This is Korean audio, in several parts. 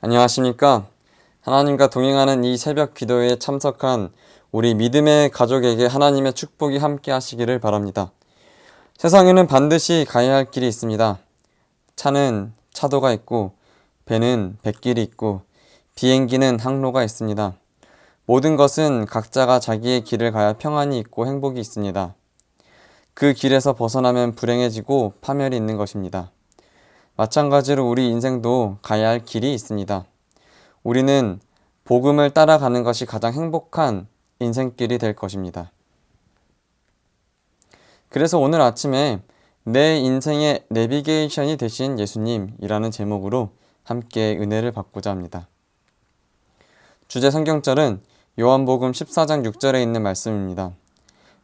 안녕하십니까? 하나님과 동행하는 이 새벽 기도회에 참석한 우리 믿음의 가족에게 하나님의 축복이 함께 하시기를 바랍니다. 세상에는 반드시 가야 할 길이 있습니다. 차는 차도가 있고, 배는 뱃길이 있고, 비행기는 항로가 있습니다. 모든 것은 각자가 자기의 길을 가야 평안이 있고 행복이 있습니다. 그 길에서 벗어나면 불행해지고 파멸이 있는 것입니다. 마찬가지로 우리 인생도 가야 할 길이 있습니다. 우리는 복음을 따라가는 것이 가장 행복한 인생길이 될 것입니다. 그래서 오늘 아침에 내 인생의 내비게이션이 되신 예수님이라는 제목으로 함께 은혜를 받고자 합니다. 주제 성경절은 요한복음 14장 6절에 있는 말씀입니다.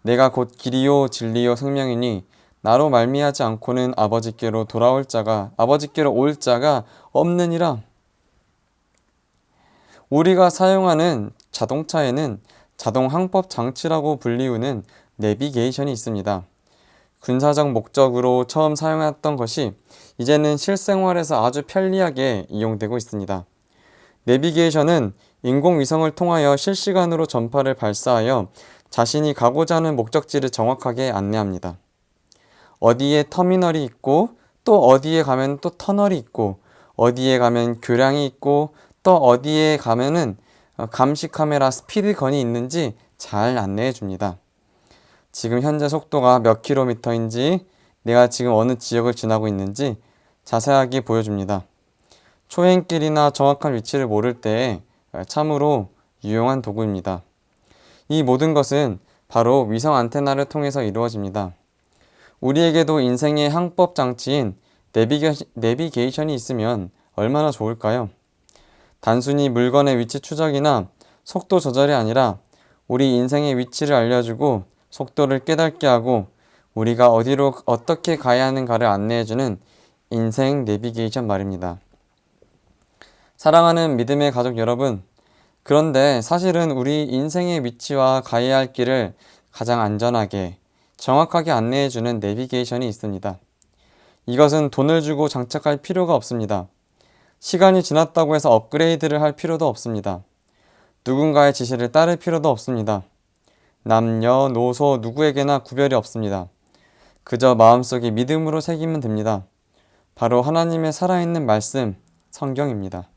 내가 곧 길이요 진리요 생명이니 나로 말미하지 않고는 아버지께로 올 자가 없느니라. 우리가 사용하는 자동차에는 자동 항법 장치라고 불리우는 내비게이션이 있습니다. 군사적 목적으로 처음 사용했던 것이 이제는 실생활에서 아주 편리하게 이용되고 있습니다. 내비게이션은 인공위성을 통하여 실시간으로 전파를 발사하여 자신이 가고자 하는 목적지를 정확하게 안내합니다. 어디에 터미널이 있고 또 어디에 가면 또 터널이 있고 어디에 가면 교량이 있고 또 어디에 가면은 감시 카메라 스피드건이 있는지 잘 안내해 줍니다. 지금 현재 속도가 몇 킬로미터인지 내가 지금 어느 지역을 지나고 있는지 자세하게 보여줍니다. 초행길이나 정확한 위치를 모를 때에 참으로 유용한 도구입니다. 이 모든 것은 바로 위성 안테나를 통해서 이루어집니다. 우리에게도 인생의 항법 장치인 내비게이션이 있으면 얼마나 좋을까요? 단순히 물건의 위치 추적이나 속도 조절이 아니라 우리 인생의 위치를 알려주고 속도를 깨닫게 하고 우리가 어디로 어떻게 가야 하는가를 안내해주는 인생 내비게이션 말입니다. 사랑하는 믿음의 가족 여러분, 그런데 사실은 우리 인생의 위치와 가야 할 길을 가장 안전하게 정확하게 안내해주는 내비게이션이 있습니다. 이것은 돈을 주고 장착할 필요가 없습니다. 시간이 지났다고 해서 업그레이드를 할 필요도 없습니다. 누군가의 지시를 따를 필요도 없습니다. 남녀노소 누구에게나 구별이 없습니다. 그저 마음속에 믿음으로 새기면 됩니다. 바로 하나님의 살아있는 말씀, 성경입니다.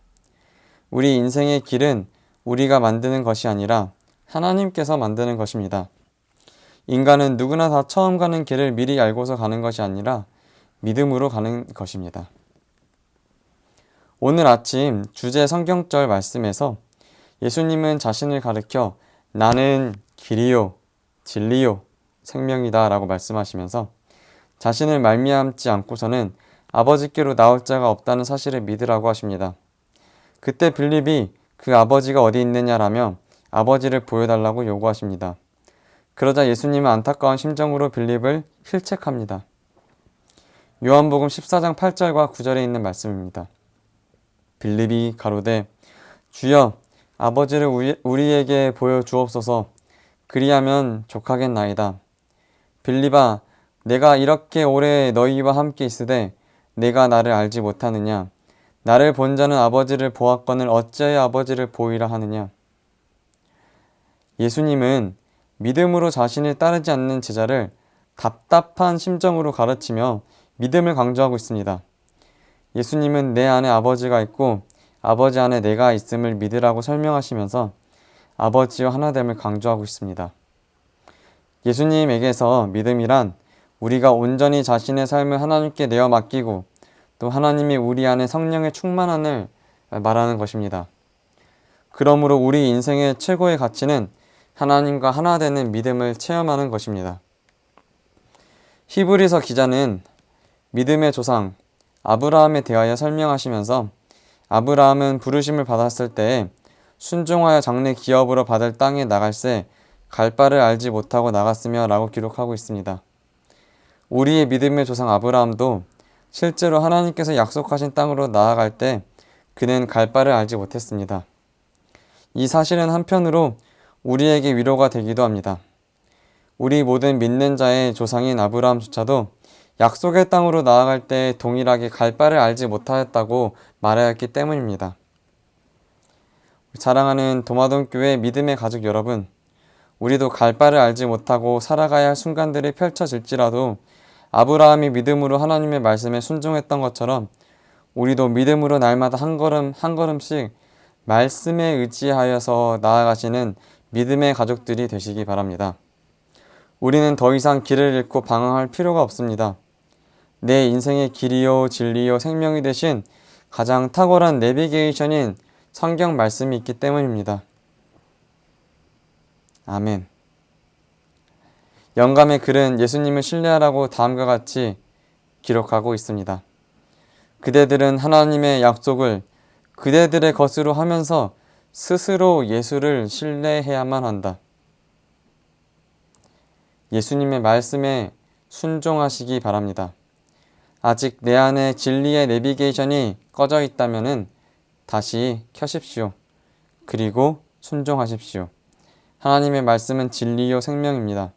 우리 인생의 길은 우리가 만드는 것이 아니라 하나님께서 만드는 것입니다. 인간은 누구나 다 처음 가는 길을 미리 알고서 가는 것이 아니라 믿음으로 가는 것입니다. 오늘 아침 주제 성경절 말씀에서 예수님은 자신을 가리켜 나는 길이요, 진리요, 생명이다 라고 말씀하시면서 자신을 말미암지 않고서는 아버지께로 나올 자가 없다는 사실을 믿으라고 하십니다. 그때 빌립이 그 아버지가 어디 있느냐라며 아버지를 보여달라고 요구하십니다. 그러자 예수님은 안타까운 심정으로 빌립을 힐책합니다. 요한복음 14장 8절과 9절에 있는 말씀입니다. 빌립이 가로되 주여 아버지를 우리에게 보여주옵소서. 그리하면 족하겠나이다. 빌립아, 내가 이렇게 오래 너희와 함께 있으되 내가 나를 알지 못하느냐? 나를 본 자는 아버지를 보았거늘 어찌하여 아버지를 보이라 하느냐? 예수님은 믿음으로 자신을 따르지 않는 제자를 답답한 심정으로 가르치며 믿음을 강조하고 있습니다. 예수님은 내 안에 아버지가 있고 아버지 안에 내가 있음을 믿으라고 설명하시면서 아버지와 하나됨을 강조하고 있습니다. 예수님에게서 믿음이란 우리가 온전히 자신의 삶을 하나님께 내어 맡기고 또 하나님이 우리 안에 성령의 충만함을 말하는 것입니다. 그러므로 우리 인생의 최고의 가치는 하나님과 하나 되는 믿음을 체험하는 것입니다. 히브리서 기자는 믿음의 조상 아브라함에 대하여 설명하시면서 아브라함은 부르심을 받았을 때에 순종하여 장래 기업으로 받을 땅에 나갈새 갈 바를 알지 못하고 나갔으며 라고 기록하고 있습니다. 우리의 믿음의 조상 아브라함도 실제로 하나님께서 약속하신 땅으로 나아갈 때 그는 갈 바를 알지 못했습니다. 이 사실은 한편으로 우리에게 위로가 되기도 합니다. 우리 모든 믿는 자의 조상인 아브라함조차도 약속의 땅으로 나아갈 때 동일하게 갈 바를 알지 못하였다고 말하였기 때문입니다. 사랑하는 도마동교회 믿음의 가족 여러분, 우리도 갈 바를 알지 못하고 살아가야 할 순간들이 펼쳐질지라도 아브라함이 믿음으로 하나님의 말씀에 순종했던 것처럼 우리도 믿음으로 날마다 한 걸음 한 걸음씩 말씀에 의지하여서 나아가시는 믿음의 가족들이 되시기 바랍니다. 우리는 더 이상 길을 잃고 방황할 필요가 없습니다. 내 인생의 길이요 진리요 생명이 되신 가장 탁월한 내비게이션인 성경 말씀이 있기 때문입니다. 아멘. 영감의 글은 예수님을 신뢰하라고 다음과 같이 기록하고 있습니다. 그대들은 하나님의 약속을 그대들의 것으로 하면서 스스로 예수를 신뢰해야만 한다. 예수님의 말씀에 순종하시기 바랍니다. 아직 내 안에 진리의 내비게이션이 꺼져 있다면 다시 켜십시오. 그리고 순종하십시오. 하나님의 말씀은 진리요 생명입니다.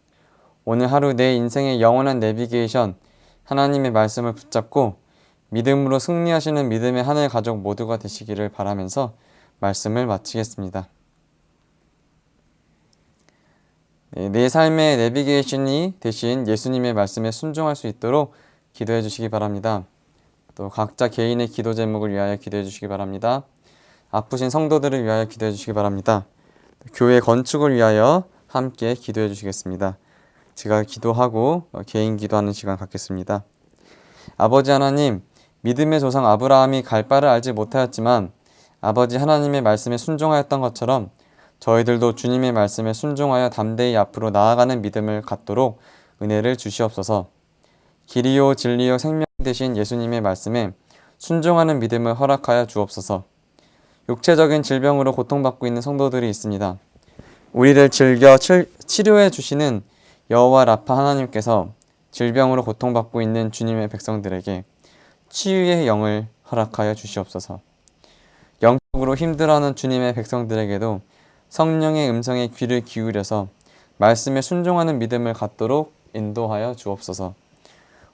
오늘 하루 내 인생의 영원한 내비게이션, 하나님의 말씀을 붙잡고 믿음으로 승리하시는 믿음의 하늘 가족 모두가 되시기를 바라면서 말씀을 마치겠습니다. 내 삶의 내비게이션이 되신 예수님의 말씀에 순종할 수 있도록 기도해 주시기 바랍니다. 또 각자 개인의 기도 제목을 위하여 기도해 주시기 바랍니다. 아프신 성도들을 위하여 기도해 주시기 바랍니다. 교회 건축을 위하여 함께 기도해 주시겠습니다. 제가 기도하고 개인 기도하는 시간 갖겠습니다. 아버지 하나님, 믿음의 조상 아브라함이 갈 바를 알지 못하였지만 아버지 하나님의 말씀에 순종하였던 것처럼 저희들도 주님의 말씀에 순종하여 담대히 앞으로 나아가는 믿음을 갖도록 은혜를 주시옵소서. 길이요 진리요 생명 되신 예수님의 말씀에 순종하는 믿음을 허락하여 주옵소서. 육체적인 질병으로 고통받고 있는 성도들이 있습니다. 우리를 즐겨 치료해 주시는 여호와 라파 하나님께서 질병으로 고통받고 있는 주님의 백성들에게 치유의 영을 허락하여 주시옵소서. 영적으로 힘들어하는 주님의 백성들에게도 성령의 음성에 귀를 기울여서 말씀에 순종하는 믿음을 갖도록 인도하여 주옵소서.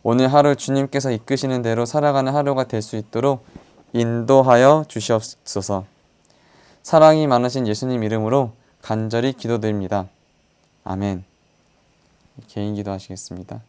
오늘 하루 주님께서 이끄시는 대로 살아가는 하루가 될 수 있도록 인도하여 주시옵소서. 사랑이 많으신 예수님 이름으로 간절히 기도드립니다. 아멘. 개인 기도하시겠습니다.